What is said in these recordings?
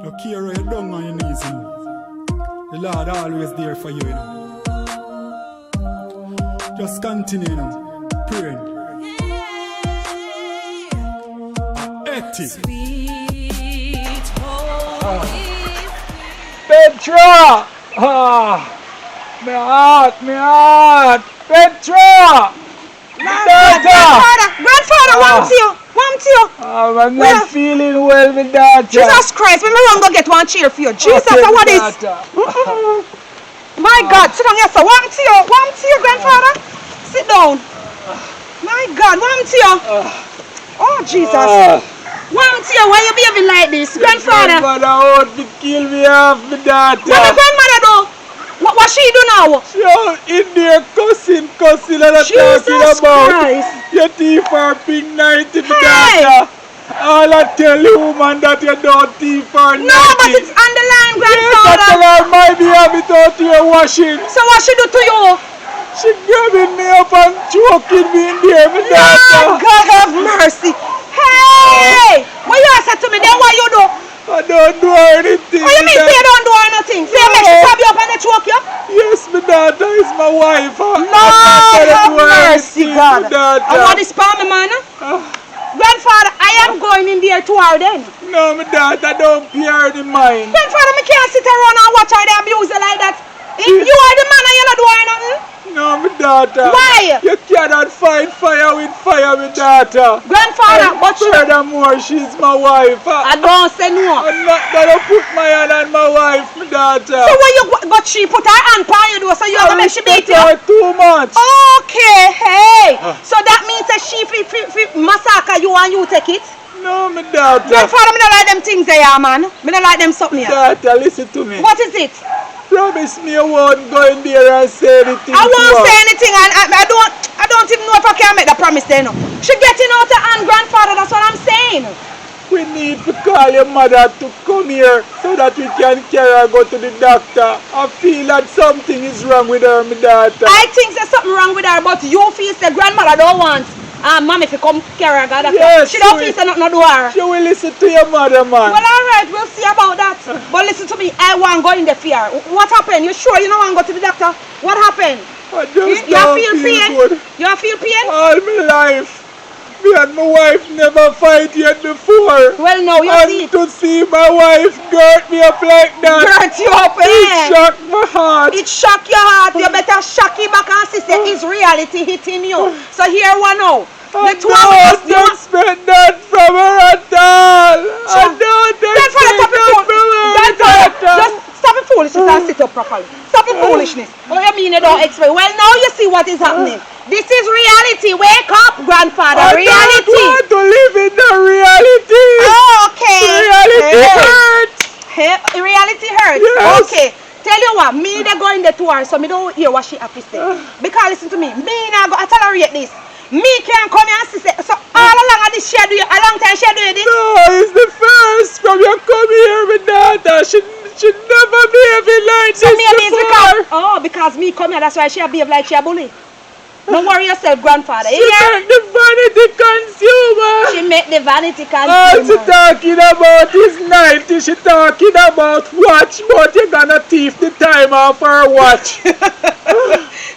No care where you're down on your knees, you know. The Lord always there for you, you know. Just continue, you know, praying. Sweet holy PETRA! My heart! PETRA! Grandfather, want you. I'm not feeling well, my daughter. Jesus Christ, when me run go get one chair for you. Jesus, what is? My God, sit down here, sir. Want you, grandfather. Sit down. My God, want you. Oh, Jesus. Want you, why you behaving like this, grandfather? Grandmother out to kill me off, my daughter. What the grandmother do? What she do now? She out in there cussing and talking Jesus about Christ. your teeth are pink 90, my daughter. All I tell you, woman, that you don't teeth are 90. No, but it's on the line, Yes, grandfather. I tell her my behalf without your washing. So what she do to you? She grabbing me up and choking me in there, my daughter. Lord God have mercy. Hey! What you say to me then? What you do? I don't do anything. What you mean say you don't do nothing? Say you make she stab you up and they choke you? Yes, my daughter is my wife. Lord have mercy, God. I want this palm, man. Grandfather, I am going in there to her then. No, my daughter, don't pure the mind. Grandfather, I can't sit around and watch her they abuse you like that. If you are the man and you're not doing nothing. No, my daughter. Why? You cannot fight fire with fire, my daughter. Grandfather, but you... Furthermore, she's my wife. I don't say no. I'm not gonna put my hand on my wife, my daughter. So when you got she put her hand on you, so you have to make she beat you? Too much. Okay, hey. So that means that she massacre you and you take it? No, my daughter. Grandfather, I don't like them things there, man. I don't like them something here. Daughter, listen to me. What is it? Promise me you won't go in there and say anything. I won't say anything, and I don't even know if I can make the promise there. No. She getting out her hand, grandfather. That's what I'm saying. We need to call your mother to come here so that we can carry her go to the doctor. I feel that something is wrong with her, my daughter. I think there's something wrong with her, but you feel the grandmother don't want. Mom, if you come carry her, God, yes, she don't feel say nothing to her. She will listen to your mother, man. Well, alright, we'll see about that. But listen to me, I want to go in the fear. What happened? You sure you don't want to go to the doctor? What happened? I just you don't feel pain? good. You feel pain? All my life. Me and my wife never fight yet before. Well, no, you and see. to see my wife girt me up like that. Girt you up, It shocked my heart. It shocked your heart. You better shock it back and see it's reality hitting you. So here one now. I don't expect that from her at all. I don't expect that from her. Just stop the foolishness and sit up properly. Stop the foolishness. What do you mean you don't expect? Well, now you see what is happening. This is reality. Wake up, grandfather. Reality. I don't want to live in the reality. Oh, okay. Reality hurts. Reality hurts. Yes. Okay. Tell you what, me they go in the tour, so me don't hear what she have to say. Because listen to me now go, I tolerate this. Me can't come here and say, so all along this she do you, a long time she do this? No, it's the first from you come here with daughter. She never behaving like so this before. Because me come here, that's why she behave like she a bully. Don't worry yourself, grandfather. She make the vanity consumer. She make the vanity consumer. All she talking about is 90. She talking about watch, but you gonna thief the time off her watch.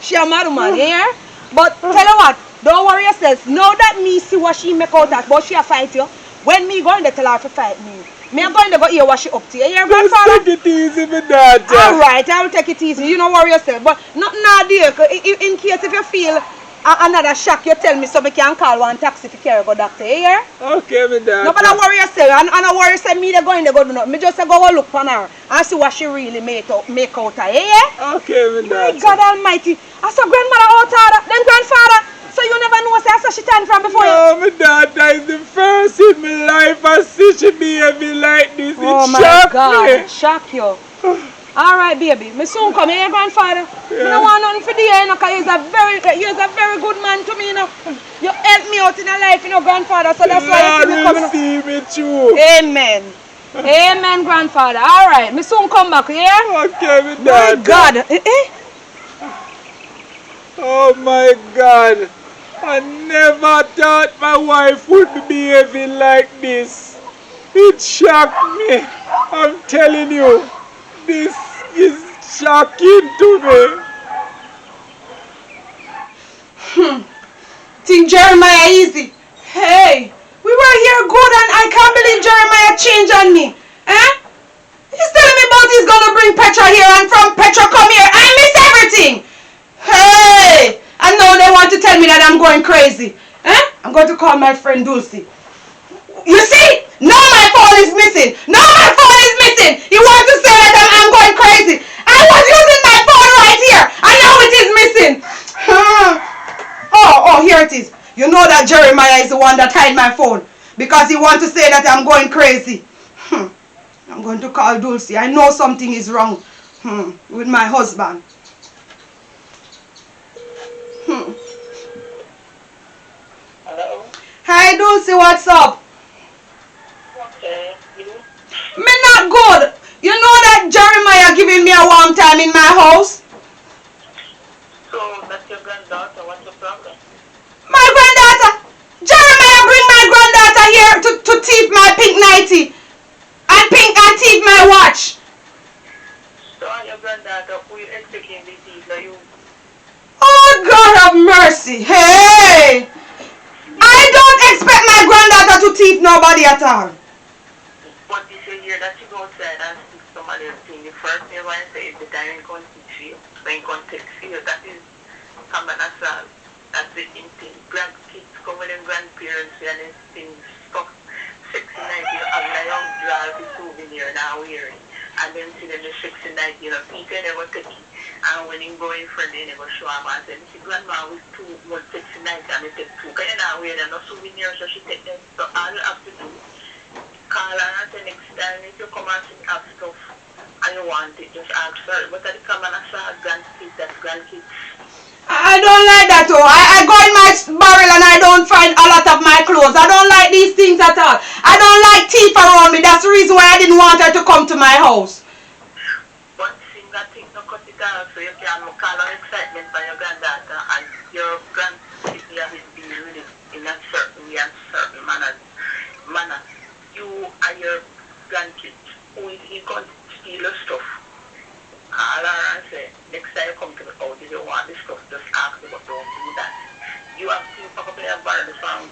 She a mad woman, yeah? But tell her what, don't worry yourself. Now that me see what she make out that, but she a fight you. When me going to tell her to fight me, me am going to go hear what she up to. You hear, grandfather? Just take it easy, my daughter. Alright, I will take it easy. You don't worry yourself. But nothing now, dear. In case if you feel another shock, you tell me so we can call one taxi to carry go doctor. You hear? Okay, my daughter. No, but don't worry yourself. I don't worry yourself. Me they going to go do nothing. Me just go look for her and see what she really make out her. You hear? Okay, my daughter. My God Almighty. I saw grandmother out her, then grandfather. So you never know say I saw she turn from before you? No, my daughter is the first in my life I see she behaving like this. Oh it shocked me. It shock you. Alright, baby. Me soon come here, grandfather. Yeah. I don't want nothing for the end, because you're a very good man to me, you know. You help me out in your life, you know, grandfather. So that's why you see me coming. See me through. Amen. Amen, grandfather. Alright, me soon come back, yeah? Okay, my daughter. My God. Oh my God. I never thought my wife would be behaving like this. It shocked me. I'm telling you, this is shocking to me. Think Jeremiah easy. Hey, we were here good and I can't believe Jeremiah changed on me. Eh? He's telling me about he's gonna bring Petra here and from Petra come here. I miss everything. Hey! And now they want to tell me that I'm going crazy. Eh? I'm going to call my friend Dulcie. You see? Now my phone is missing. Now my phone is missing. You want to say that I'm going crazy. I was using my phone right here and now it is missing. Oh, here it is. You know that Jeremiah is the one that hid my phone because he wants to say that I'm going crazy. I'm going to call Dulcie. I know something is wrong with my husband. Hello? Hi Dulcie, what's up? Okay. You? Me not good. You know that Jeremiah giving me a warm time in my house? So, that's your granddaughter. What's the problem? My granddaughter. Jeremiah bring my granddaughter here to thief my pink nightie. And thief my watch. So, your granddaughter, who you expecting to see? Now you... Oh, God have mercy. Hey! I don't expect my granddaughter to thief nobody at all. But if you hear that you go outside and speak to somebody else, the first thing you want to say is the time in context for you. When context for you, that is common assault. That's the thing. Grandkids come with them grandparents and then things stuck. Sexy night, you have a young drive the souvenir now wearing. And then see them the sexy night, you know, Peter never take it. And when he go in front, they never show him and say, see, grandma with two more sexy nights and I take two. Because you know, wear them no souvenir, so she take them. So all you have to do, call her and say next time if you come and see have stuff and you want it, just ask her. But at the common assault, grandkids, that's grandkids. I don't like that. Oh, I go in my barrel and I don't find a lot of my clothes. I don't like these things at all. I don't like teeth around me. That's the reason why I didn't want her to come to my house. But seeing that thing no cut it off, so you can call her excitement by your granddaughter and your grandkid have it be really in a certain way and certain manner. You and your grandkids who is going to steal your stuff. Call her and say, next time you come to the house, if you want this stuff, just ask me, but don't do that. You have to pack up in a barrel from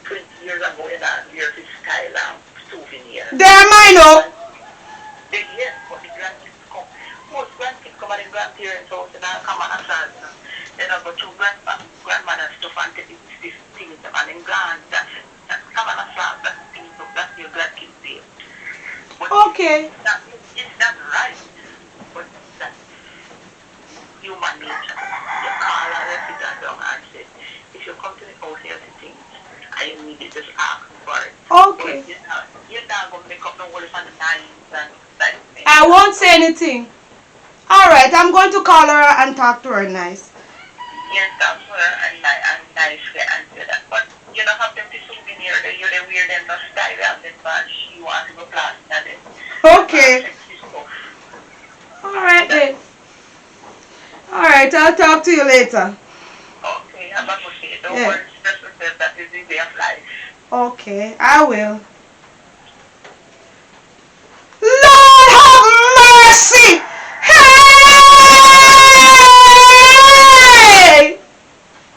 20 years ago in that years of style and souvenir. They're mine, oh. Yes, but the grandkids come. Most grandkids come at the grandparents' house and come on a chance. They don't go to grandmother stuff and take these things and then gone. That's come on a chance, that's things, that's your grandkids there. But Okay. it's not right. But that's human nature. You call a resident down and say, if you come to the house here to things, I need you just ask for it. Okay. But you're not going to make up the world on the nines and that. I won't say anything. Alright, I'm going to call her and talk to her nice. Yes, talk to her and nicely answer that. But you don't have them to souvenir that you're the weird and the style and then but she wants to go plaster them. Okay. Alright then. Alright, I'll talk to you later. Okay, I'm appreciate it. Don't Yeah. worry, stress yourself, that is the way of life. Okay, I will. Lord have mercy! Hey!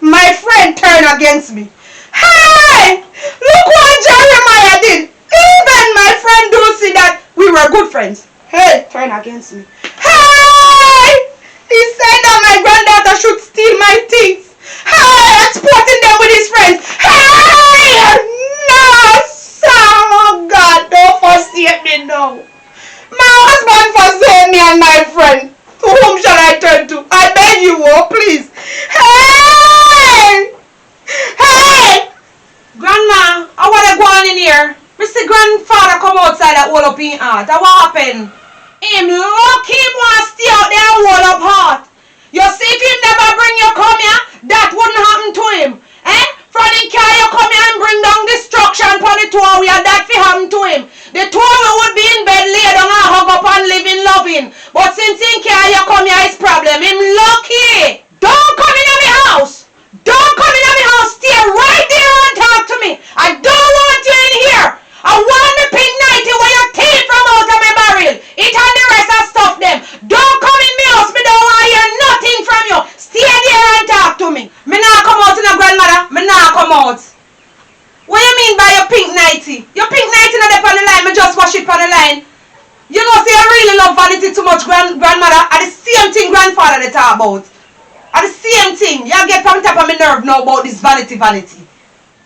My friend turned against me. Hey! Look what Jeremiah did. Even my friend Dulcie that we were good friends. Hey, turn against me. Hey! He said that my granddaughter should steal my things. Hey! Exporting them with his friends. Hey! No, son! Oh God, don't forsake me now. My husband forsake me and my friend. To whom shall I turn to? I beg you, oh, please. Hey! Hey! Grandma, I want to go on in here. Mr. Grandfather come outside and hold up in heart. What happened? Him look him want to stay out there and hold up heart. You see if him never bring you come here, that wouldn't happen to him. Eh? From the car you come here and bring down destruction for the two of we and that fi happen to him. The two of you would be in bed lay down and hug up and living loving. But since in car you come here is problem. Him lucky. Don't come in my house. Don't come in my house. Stay right there and talk to me. I don't want you in here. I want the pink nightie where you take from out grandmother, are the same thing grandfather they talk about. Are the same thing. You get on top of my nerve now about this vanity.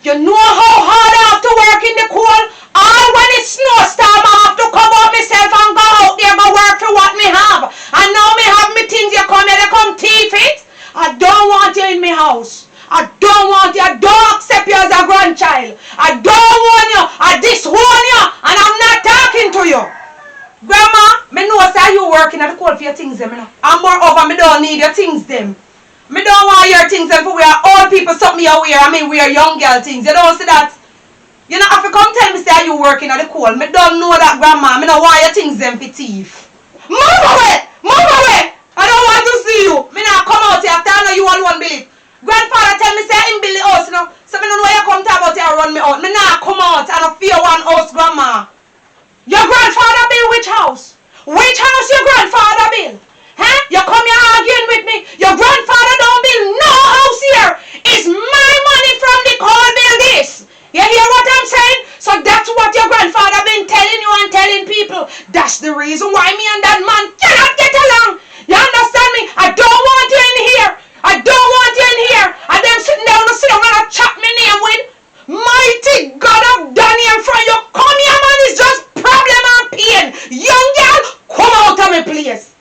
You know how hard I have to work in the cold? All when it's snowstorm, I have to cover up myself and go out there and work for what me have. And now me have me things, you come here, they come thief it. I don't want you in my house. I don't want you. I don't accept you as a grandchild. I don't want you. I disown you. And I'm not talking to you. Grandma, me know say you working at the cold for your things them. And moreover, me don't need your things them. Me don't want your things them for we are old people something you wear. I mean we are young girl things. You don't see that? You know if you come tell me say you working at the cold. Me don't know that grandma. Me don't want your things them for thief. Move away! Move away! I don't want to see you. Me not come out here after I know you all won't believe. Grandfather tell me say him build the house now. So me don't know why you come talk about here and run me out. Me not come out and I fear one house, grandma. Your grandfather build which house? Which house your grandfather build? Huh? You come here arguing with me. Your grandfather don't build no house here. It's my money from the cold build this. You hear what I'm saying? So that's what your grandfather been telling you and telling people. That's the reason why me and that man cannot get along. You understand me? I don't want you in here. I don't want you in here. And them sitting down and sit down and chop me name with. Mighty God of Daniel from you. Come here, man. It's just problem and pain. Young girl, come out of me, please.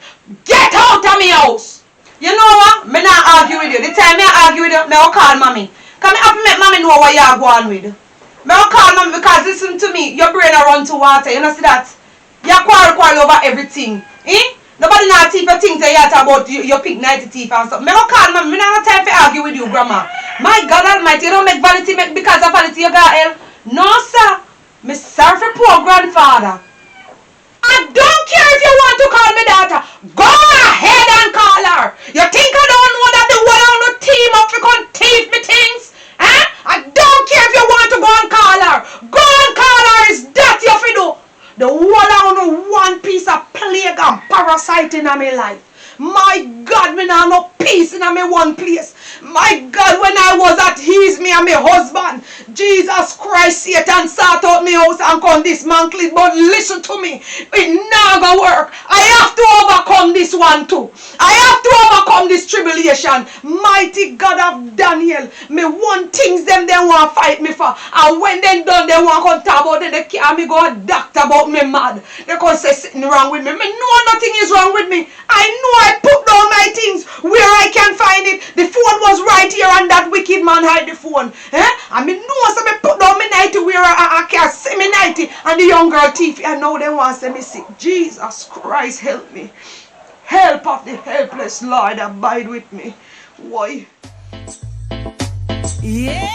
Get out of me house. You know what? Me not argue with you. The time me argue with you, me will call mommy. Because me have to make mommy know what you are going with. Me will call mommy because listen to me. Your brain will run to water. You know see that? You quarrel over everything. Eh? Nobody not teeth for things that you talk about your pink 90 teeth and stuff. Me don't call mommy. Me not have time to argue with you, grandma. My God Almighty, you don't make vanity make because of vanity you got hell. No, sir. Me sorry for poor grandfather. I don't care if you want to call me daughter. Go ahead and call her. You think I don't know that the one on the team up for come thief me things? Eh? I don't care if you want to go and call her. Go and call her. Is that you fi do? The one on one piece of plague and parasite in my life. My God, me now no peace in my one place. My God, when I was at his, me and my husband, Jesus Christ, Satan sort out my house and come dismantle it. But listen to me, it not gonna work. I have to overcome this one too. I have to overcome this tribulation. Mighty God of Daniel, me want things them they want to fight me for. And when they done, they want to come talk about it. They can't me go a doctor about me mad. They can say something wrong with me. Me know nothing is wrong with me. I know I put down my things where I can find it. The phone was right here and that wicked man hide the phone. I mean, no, so me put down my 90 where I can't see me 90 and the young girl thief. And now they want to say me sick. Jesus Christ, help me. Help of the helpless, Lord, abide with me. Why? Yeah,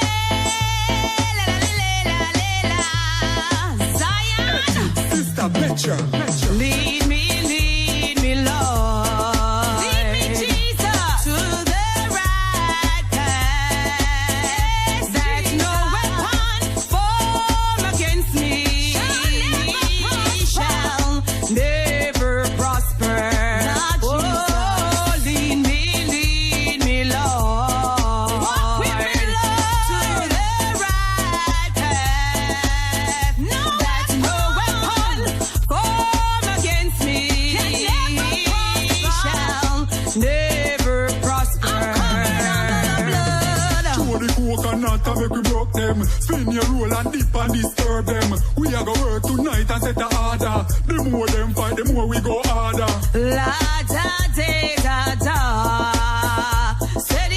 Zion. Sister Petra. Lead me, Lord. Lead me, Jesus, to the right path. That no weapon formed against me shall never prosper. Oh, lead me, Lord. Walk with me, Lord, to the right path. That no weapon formed against me shall never prosper. Throw the coconut and make we broke them. Spin your roll and dip and disturb them. We are gonna work tonight and set the order. The more them fight, the more we go harder. La da da da da. Said